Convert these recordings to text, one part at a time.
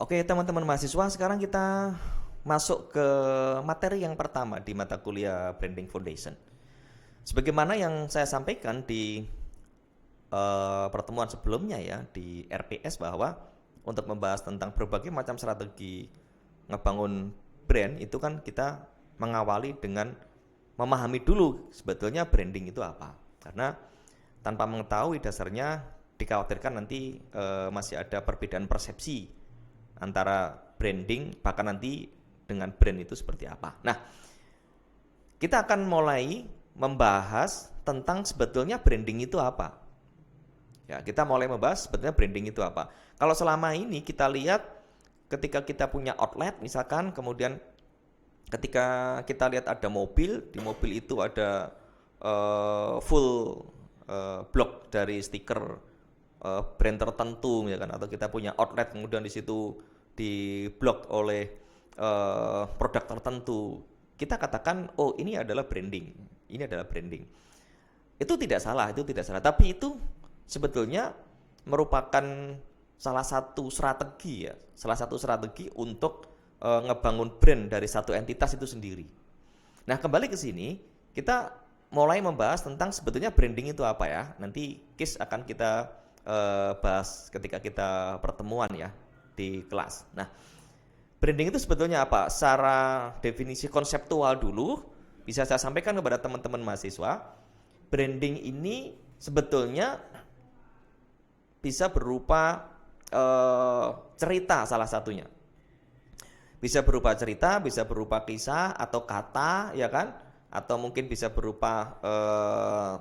Oke, teman-teman mahasiswa, sekarang kita masuk ke materi yang pertama di mata kuliah Branding Foundation. Sebagaimana yang saya sampaikan di pertemuan sebelumnya ya di RPS, bahwa untuk membahas tentang berbagai macam strategi ngebangun brand itu kan kita mengawali dengan memahami dulu sebetulnya branding itu apa. Karena tanpa mengetahui dasarnya dikhawatirkan nanti masih ada perbedaan persepsi antara branding bahkan nanti dengan brand itu seperti apa. Nah, kita akan mulai membahas tentang sebetulnya branding itu apa. Ya, kita mulai membahas sebetulnya branding itu apa. Kalau selama ini kita lihat ketika kita punya outlet misalkan, kemudian ketika kita lihat ada mobil, di mobil itu ada full blok dari stiker brand tertentu ya kan, atau kita punya outlet kemudian di situ diblok oleh produk tertentu. Kita katakan, oh ini adalah branding. Ini adalah branding. Itu tidak salah, tapi itu sebetulnya merupakan salah satu strategi untuk ngebangun brand dari satu entitas itu sendiri. Nah, kembali ke sini, kita mulai membahas tentang sebetulnya branding itu apa ya. Nanti case akan kita bahas ketika kita pertemuan ya di kelas. Nah, branding itu sebetulnya apa? Secara definisi konseptual dulu bisa saya sampaikan kepada teman-teman mahasiswa. Branding ini sebetulnya bisa berupa cerita salah satunya. Bisa berupa cerita, bisa berupa kisah atau kata, ya kan? Atau mungkin bisa berupa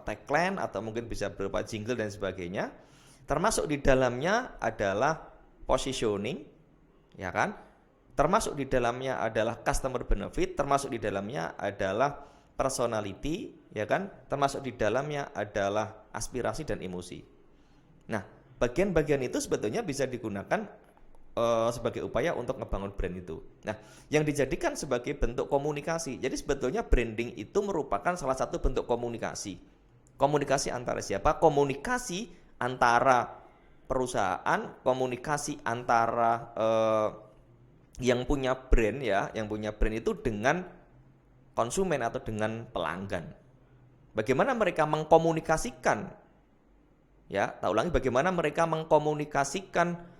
tagline, atau mungkin bisa berupa jingle dan sebagainya. Termasuk di dalamnya adalah positioning, ya kan? Termasuk di dalamnya adalah customer benefit, termasuk di dalamnya adalah personality, ya kan? Termasuk di dalamnya adalah aspirasi dan emosi. Nah, bagian-bagian itu sebetulnya bisa digunakan sebagai upaya untuk ngebangun brand itu. Nah, yang dijadikan sebagai bentuk komunikasi. Jadi sebetulnya branding itu merupakan salah satu bentuk komunikasi. Komunikasi antara siapa? Komunikasi antara perusahaan, komunikasi antara yang punya brand ya, yang punya brand itu dengan konsumen atau dengan pelanggan. Bagaimana mereka mengkomunikasikan? Ya, tak ulangi, bagaimana mereka mengkomunikasikan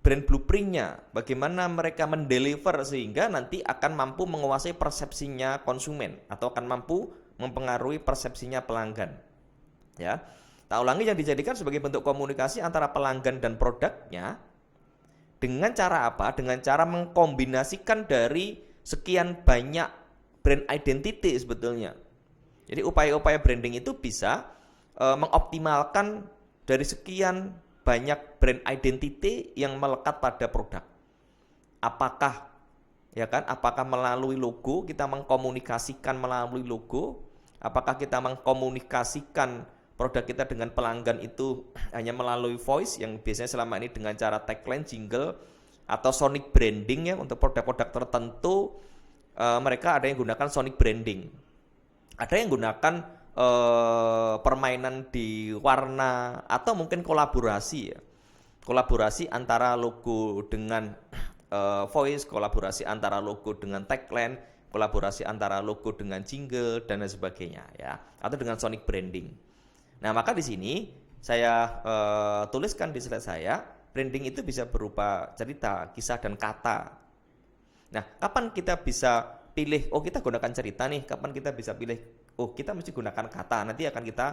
brand blueprintnya, bagaimana mereka mendeliver sehingga nanti akan mampu menguasai persepsinya konsumen atau akan mampu mempengaruhi persepsinya pelanggan. Ya, tak ulangi, yang dijadikan sebagai bentuk komunikasi antara pelanggan dan produknya dengan cara apa? Dengan cara mengkombinasikan dari sekian banyak brand identity sebetulnya. Jadi upaya-upaya branding itu bisa mengoptimalkan dari sekian banyak brand identity yang melekat pada produk. Apakah ya kan? Apakah melalui logo, kita mengkomunikasikan melalui logo? Apakah kita mengkomunikasikan produk kita dengan pelanggan itu hanya melalui voice yang biasanya selama ini dengan cara tagline, jingle, atau sonic branding ya untuk produk-produk tertentu. Mereka ada yang gunakan sonic branding. Ada yang gunakan permainan di warna, atau mungkin kolaborasi ya. Kolaborasi antara logo dengan voice, kolaborasi antara logo dengan tagline, kolaborasi antara logo dengan jingle dan lain sebagainya ya, atau dengan sonic branding. Nah, maka di sini saya tuliskan di slide saya, branding itu bisa berupa cerita, kisah dan kata. Nah, kapan kita bisa pilih, oh kita gunakan cerita nih, kapan kita bisa pilih, oh kita mesti gunakan kata, nanti akan kita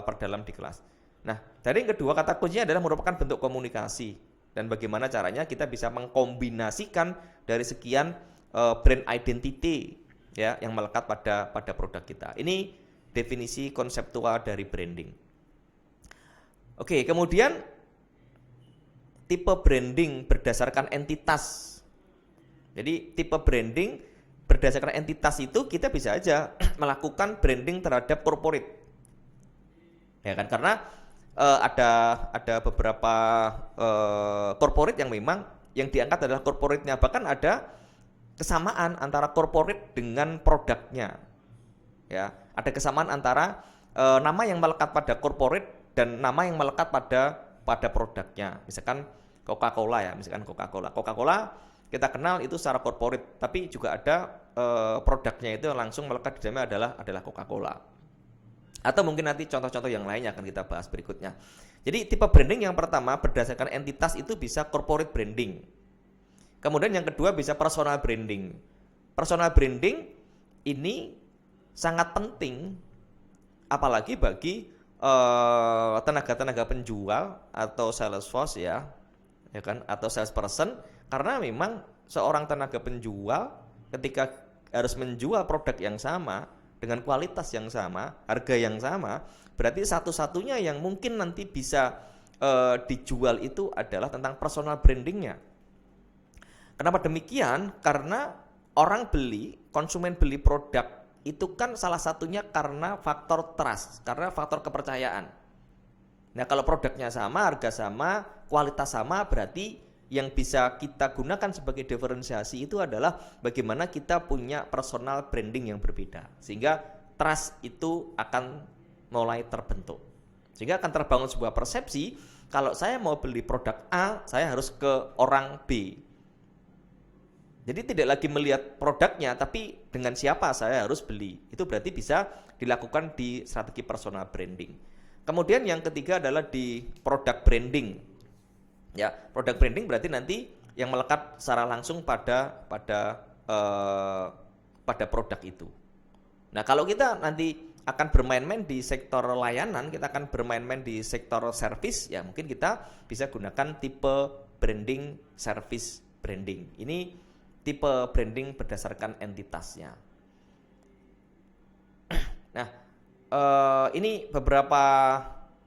perdalam di kelas. Nah, dari yang kedua, kata kuncinya adalah merupakan bentuk komunikasi, dan bagaimana caranya kita bisa mengkombinasikan dari sekian brand identity ya yang melekat pada produk kita. Ini definisi konseptual dari branding. Oke, kemudian tipe branding berdasarkan entitas. Jadi tipe branding berdasarkan entitas itu kita bisa aja melakukan branding terhadap corporate, ya kan? Karena ada beberapa corporate yang memang yang diangkat adalah corporate-nya, bahkan ada kesamaan antara corporate dengan produknya, ya. Ada kesamaan antara nama yang melekat pada corporate dan nama yang melekat pada pada produknya. Misalkan Coca-Cola ya, misalkan Coca-Cola. Coca-Cola kita kenal itu secara corporate, tapi juga ada produknya itu langsung melekat di dalamnya adalah Coca-Cola. Atau mungkin nanti contoh-contoh yang lainnya akan kita bahas berikutnya. Jadi tipe branding yang pertama berdasarkan entitas itu bisa corporate branding. Kemudian yang kedua bisa personal branding. Personal branding ini sangat penting apalagi bagi tenaga-tenaga penjual atau sales force ya kan, atau salesperson, karena memang seorang tenaga penjual ketika harus menjual produk yang sama dengan kualitas yang sama, harga yang sama, berarti satu-satunya yang mungkin nanti bisa dijual itu adalah tentang personal brandingnya. Kenapa demikian? Karena orang beli, konsumen beli produk itu kan salah satunya karena faktor trust, karena faktor kepercayaan. Nah, kalau produknya sama, harga sama, kualitas sama, berarti yang bisa kita gunakan sebagai diferensiasi itu adalah bagaimana kita punya personal branding yang berbeda. Sehingga trust itu akan mulai terbentuk. Sehingga akan terbangun sebuah persepsi, kalau saya mau beli produk A, saya harus ke orang B. Jadi tidak lagi melihat produknya, tapi dengan siapa saya harus beli. Itu berarti bisa dilakukan di strategi personal branding. Kemudian yang ketiga adalah di product branding. Ya, product branding berarti nanti yang melekat secara langsung pada produk itu. Nah, kalau kita nanti akan bermain-main di sektor layanan, kita akan bermain-main di sektor service, ya mungkin kita bisa gunakan tipe branding service branding. Ini tipe branding berdasarkan entitasnya. Nah, ini beberapa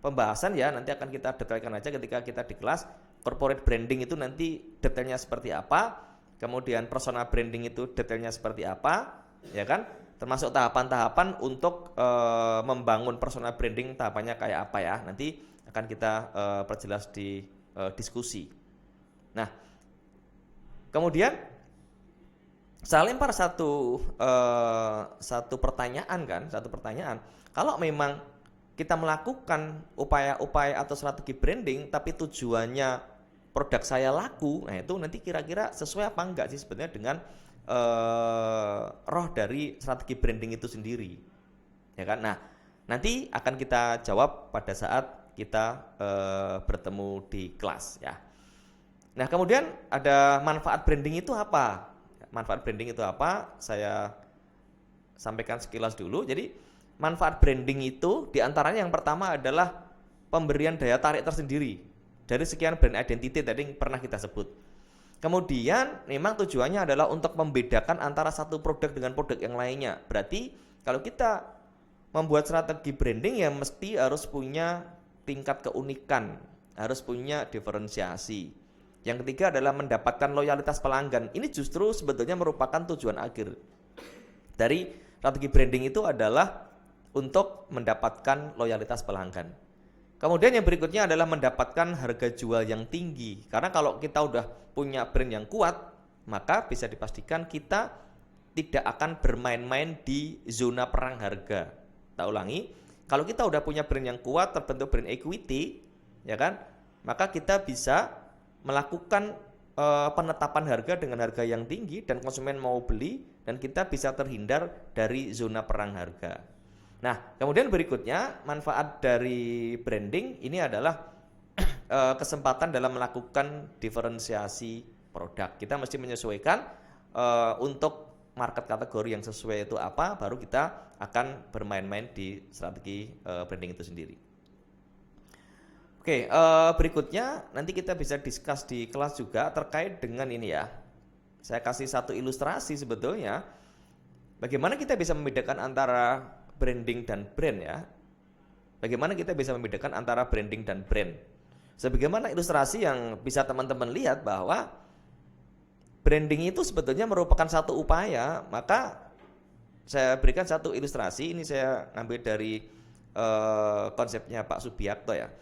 pembahasan ya, nanti akan kita detailkan aja ketika kita di kelas. Corporate branding itu nanti detailnya seperti apa, kemudian personal branding itu detailnya seperti apa, ya kan? Termasuk tahapan-tahapan untuk membangun personal branding, tahapannya kayak apa ya, nanti akan kita perjelas di diskusi. Nah, kemudian saya lempar satu pertanyaan. Kalau memang kita melakukan upaya-upaya atau strategi branding, tapi tujuannya produk saya laku, nah itu nanti kira-kira sesuai apa enggak sih sebenarnya dengan roh dari strategi branding itu sendiri, ya kan? Nah, nanti akan kita jawab pada saat kita bertemu di kelas ya. Nah, kemudian ada manfaat branding itu apa? Manfaat branding itu apa? Saya sampaikan sekilas dulu. Jadi manfaat branding itu diantaranya yang pertama adalah pemberian daya tarik tersendiri dari sekian brand identity tadi yang pernah kita sebut. Kemudian memang tujuannya adalah untuk membedakan antara satu produk dengan produk yang lainnya. Berarti kalau kita membuat strategi branding ya mesti harus punya tingkat keunikan, harus punya diferensiasi. Yang ketiga adalah mendapatkan loyalitas pelanggan. Ini justru sebetulnya merupakan tujuan akhir dari strategi branding itu adalah untuk mendapatkan loyalitas pelanggan. Kemudian yang berikutnya adalah mendapatkan harga jual yang tinggi. Karena kalau kita udah punya brand yang kuat, maka bisa dipastikan kita tidak akan bermain-main di zona perang harga. Tak ulangi, kalau kita udah punya brand yang kuat, terbentuk brand equity, ya kan? Maka kita bisa melakukan penetapan harga dengan harga yang tinggi dan konsumen mau beli dan kita bisa terhindar dari zona perang harga. Nah, kemudian berikutnya manfaat dari branding ini adalah kesempatan dalam melakukan diferensiasi produk. Kita mesti menyesuaikan untuk market kategori yang sesuai itu apa, baru kita akan bermain-main di strategi branding itu sendiri. Oke, berikutnya nanti kita bisa discuss di kelas juga terkait dengan ini ya. Saya kasih satu ilustrasi sebetulnya. Bagaimana kita bisa membedakan antara branding dan brand ya. Bagaimana kita bisa membedakan antara branding dan brand. Sebagaimana ilustrasi yang bisa teman-teman lihat bahwa branding itu sebetulnya merupakan satu upaya, maka saya berikan satu ilustrasi, ini saya ngambil dari konsepnya Pak Subiakto ya.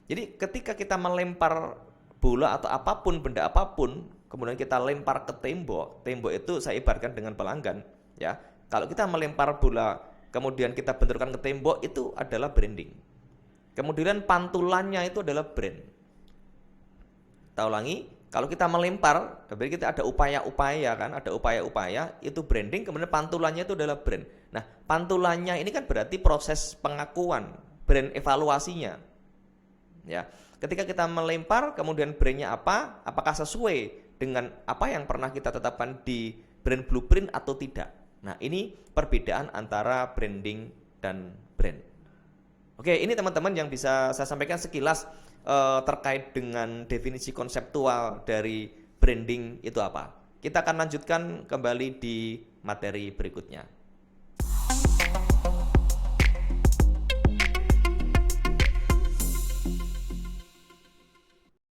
Jadi ketika kita melempar bola atau apapun, benda apapun, kemudian kita lempar ke tembok, tembok itu saya ibaratkan dengan pelanggan ya. Kalau kita melempar bola kemudian kita benturkan ke tembok, itu adalah branding. Kemudian pantulannya itu adalah brand. Kita ulangi, kalau kita melempar, berarti kita ada upaya-upaya kan, ada upaya-upaya, itu branding, kemudian pantulannya itu adalah brand. Nah, pantulannya ini kan berarti proses pengakuan, brand evaluasinya. Ya, ketika kita melempar, kemudian brandnya apa, apakah sesuai dengan apa yang pernah kita tetapkan di brand blueprint atau tidak. Nah, ini perbedaan antara branding dan brand. Oke, ini teman-teman yang bisa saya sampaikan sekilas terkait dengan definisi konseptual dari branding itu apa. Kita akan lanjutkan kembali di materi berikutnya.